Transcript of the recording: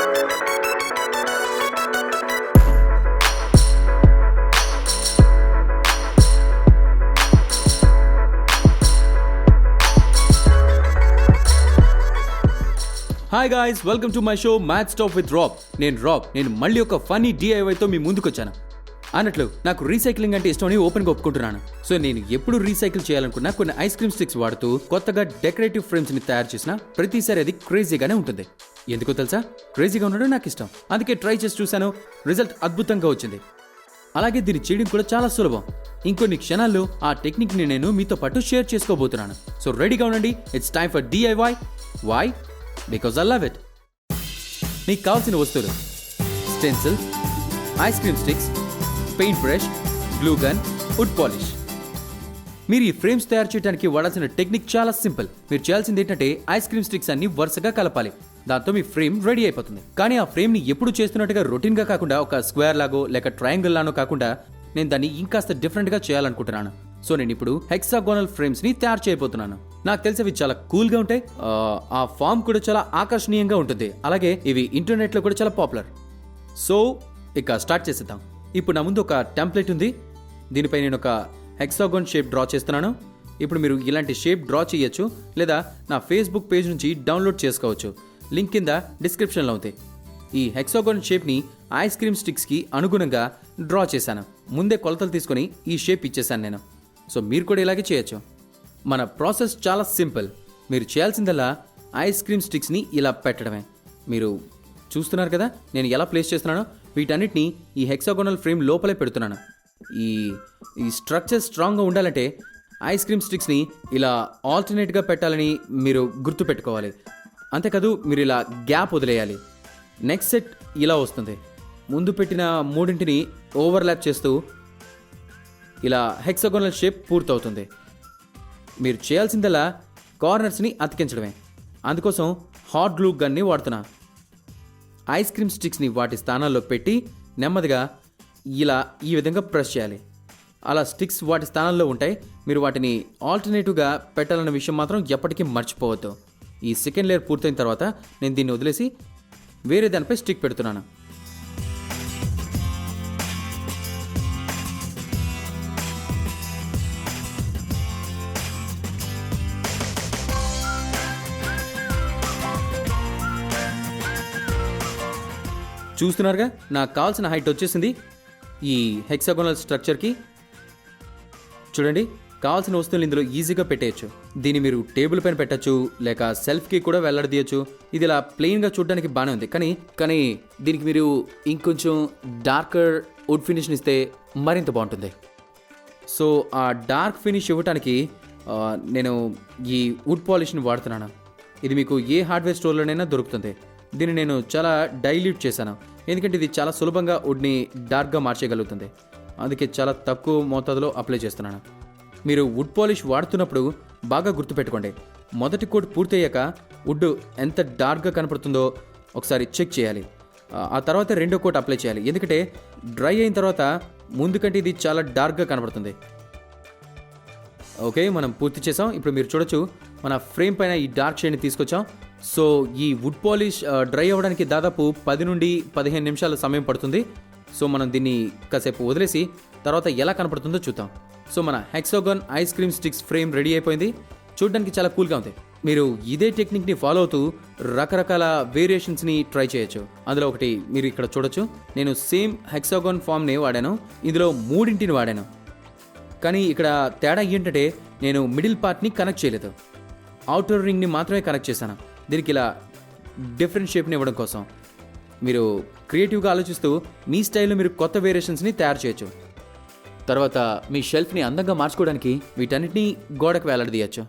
Hi guys, welcome to my show math stop with Rob. నేను మళ్ళీ ఒక funny DIYతో మీ ముందుకు వచ్చాను. అన్నట్లు నాకు రీసైక్లింగ్ అంటే ఇష్టమని ఓపెన్గా ఒప్పుకుంటున్నాను. సో నేను ఎప్పుడు రీసైకిల్ చేయాలనుకున్నా కొన్ని ఐస్ క్రీమ్ స్టిక్స్ వాడుతూ కొత్తగా డెకరేటివ్ ఫ్రేమ్స్ని తయారు చేసిన ప్రతిసారి అది క్రేజీగానే ఉంటుంది. ఎందుకో తెలుసా? క్రేజీగా ఉండడం నాకు ఇష్టం. అందుకే ట్రై చేసి చూశాను. రిజల్ట్ అద్భుతంగా వచ్చింది. అలాగే దీన్ని చేయడం కూడా చాలా సులభం. ఇంకొన్ని క్షణాల్లో ఆ టెక్నిక్ని నేను మీతో పాటు షేర్ చేసుకోబోతున్నాను. సో రెడీగా ఉండండి. It's time for DIY. Why? Because I love it. మీకు కావాల్సిన వస్తువులు: stencil, ice cream sticks, paint brush, glue gun, wood polish. మీరు ఈ ఫ్రేమ్స్ తయారు చేయడానికి వాడాల్సిన టెక్నిక్ చాలా సింపుల్. మీరు చేయాల్సింది ఏంటంటే ఐస్ క్రీమ్ స్టిక్స్ అన్ని వరుసగా కలపాలి. దాంతో మీ ఫ్రేమ్ రెడీ అయిపోతుంది. కానీ ఆ ఫ్రేమ్ని ఎప్పుడు చేస్తున్నట్టుగా రొటీన్గా కాకుండా ఒక స్క్వేర్ లాగో లేక ట్రయాంగిల్ లానో కాకుండా నేను దాన్ని ఇంకాస్త డిఫరెంట్గా చేయాలనుకుంటున్నాను. సో నేను ఇప్పుడు హెక్సాగోనల్ ఫ్రేమ్స్ని తయారు చేయబోతున్నాను. నాకు తెలిసి అవి చాలా కూల్గా ఉంటాయి. ఆ ఫామ్ కూడా చాలా ఆకర్షణీయంగా ఉంటుంది. అలాగే ఇవి ఇంటర్నెట్లో కూడా చాలా పాపులర్. సో ఇక స్టార్ట్ చేసేద్దాం. ఇప్పుడు నా ముందు ఒక టెంప్లెట్ ఉంది. దీనిపై నేను ఒక హెక్సాగోన్ షేప్ డ్రా చేస్తున్నాను. ఇప్పుడు మీరు ఇలాంటి షేప్ డ్రా చేయొచ్చు, లేదా నా ఫేస్బుక్ పేజ్ నుంచి డౌన్లోడ్ చేసుకోవచ్చు. లింక్ కింద డిస్క్రిప్షన్లో ఉంది. ఈ హెక్సాగోన్ షేప్ని ఐస్ క్రీమ్ స్టిక్స్కి అనుగుణంగా డ్రా చేశాను. ముందే కొలతలు తీసుకొని ఈ షేప్ ఇచ్చేసాను నేను. సో మీరు కూడా ఇలాగే చేయొచ్చు. మన ప్రాసెస్ చాలా సింపుల్. మీరు చేయాల్సిందల్లా ఐస్ క్రీమ్ స్టిక్స్ని ఇలా పెట్టడమే. మీరు చూస్తున్నారు కదా నేను ఎలా ప్లేస్ చేస్తున్నానో. వీటన్నిటిని ఈ హెక్సాగోనల్ ఫ్రేమ్ లోపలే పెడుతున్నాను. ఈ స్ట్రక్చర్ స్ట్రాంగ్గా ఉండాలంటే ఐస్ క్రీమ్ స్టిక్స్ని ఇలా ఆల్టర్నేట్గా పెట్టాలని మీరు గుర్తుపెట్టుకోవాలి. అంతేకాదు మీరు ఇలా గ్యాప్ వదిలేయాలి. నెక్స్ట్ సెట్ ఇలా వస్తుంది. ముందు పెట్టిన మూడింటిని ఓవర్లాప్ చేస్తూ ఇలా హెక్సాగోనల్ షేప్ పూర్తవుతుంది. మీరు చేయాల్సిందల్లా కార్నర్స్ని అతికించడమే. అందుకోసం హాట్ గ్లూ గన్ని వాడుతున్నా. ఐస్ క్రీమ్ స్టిక్స్ని వాటి స్థానాల్లో పెట్టి నెమ్మదిగా ఇలా ఈ విధంగా ప్రెస్ చేయాలి. అలా స్టిక్స్ వాటి స్థానాల్లో ఉంటాయి. మీరు వాటిని ఆల్టర్నేటివ్గా పెట్టాలన్న విషయం మాత్రం ఎప్పటికీ మర్చిపోవద్దు. ఈ సెకండ్ లేయర్ పూర్తయిన తర్వాత నేను దీన్ని వదిలేసి వేరే దానిపై స్టిక్ పెడుతున్నాను. చూస్తున్నారుగా నాకు కావాల్సిన హైట్ వచ్చేసింది. ఈ హెక్సాగోనల్ స్ట్రక్చర్కి చూడండి, కావాల్సిన వస్తువులు ఇందులో ఈజీగా పెట్టేయచ్చు. దీన్ని మీరు టేబుల్ పైన పెట్టచ్చు, లేక సెల్ఫ్కి కూడా వెళ్లాడదీయచ్చు. ఇది ఇలా ప్లెయిన్గా చూడడానికి బాగానే ఉంది. కానీ దీనికి మీరు ఇంకొంచెం డార్కర్ వుడ్ ఫినిష్ని ఇస్తే మరింత బాగుంటుంది. సో ఆ డార్క్ ఫినిష్ ఇవ్వడానికి నేను ఈ వుడ్ పాలిష్ని వాడుతున్నాను. ఇది మీకు ఏ హార్డ్వేర్ స్టోర్లోనైనా దొరుకుతుంది. దీన్ని నేను చాలా డైల్యూట్ చేశాను, ఎందుకంటే ఇది చాలా సులభంగా వుడ్ని డార్క్గా మార్చేయగలుగుతుంది. అందుకే చాలా తక్కువ మోతాదులో అప్లై చేస్తున్నాను. మీరు వుడ్ పాలిష్ వాడుతున్నప్పుడు బాగా గుర్తుపెట్టుకోండి. మొదటి కోట్ పూర్తయ్యాక వుడ్ ఎంత డార్క్గా కనపడుతుందో ఒకసారి చెక్ చేయాలి. ఆ తర్వాత రెండో కోట్ అప్లై చేయాలి, ఎందుకంటే డ్రై అయిన తర్వాత ముందు కంటే ఇది చాలా డార్క్గా కనపడుతుంది. ఓకే, మనం పూర్తి చేసాం. ఇప్పుడు మీరు చూడొచ్చు, మన ఫ్రేమ్ పైన ఈ డార్క్ షేడ్ని తీసుకొచ్చాం. సో ఈ వుడ్ పాలిష్ డ్రై అవ్వడానికి దాదాపు 10 నుండి 15 నిమిషాల సమయం పడుతుంది. సో మనం దీన్ని కాసేపు వదిలేసి తర్వాత ఎలా కనపడుతుందో చూద్దాం. సో మన hexagon ice cream sticks frame ready అయిపోయింది. చూడడానికి చాలా కూల్గా ఉంది. మీరు ఇదే టెక్నిక్ని ఫాలో అవుతూ రకరకాల వేరియేషన్స్ని ట్రై చేయొచ్చు. అందులో ఒకటి మీరు ఇక్కడ చూడొచ్చు. నేను సేమ్ హెక్సాగోన్ ఫామ్ని వాడాను. ఇందులో 3 వాడాను. కానీ ఇక్కడ తేడా ఏంటంటే నేను మిడిల్ పార్ట్ని కనెక్ట్ చేయలేదు, అవుటర్ రింగ్ని మాత్రమే కనెక్ట్ చేశాను. దీనికి ఇలా డిఫరెంట్ షేప్ని ఇవ్వడం కోసం మీరు క్రియేటివ్గా ఆలోచిస్తూ మీ స్టైల్లో మీరు కొత్త వేరియేషన్స్ని తయారు చేయొచ్చు. తర్వాత మీ షెల్ఫ్ని అందంగా మార్చుకోవడానికి వీటన్నిటిని గోడకు వేలాడదీయచ్చు.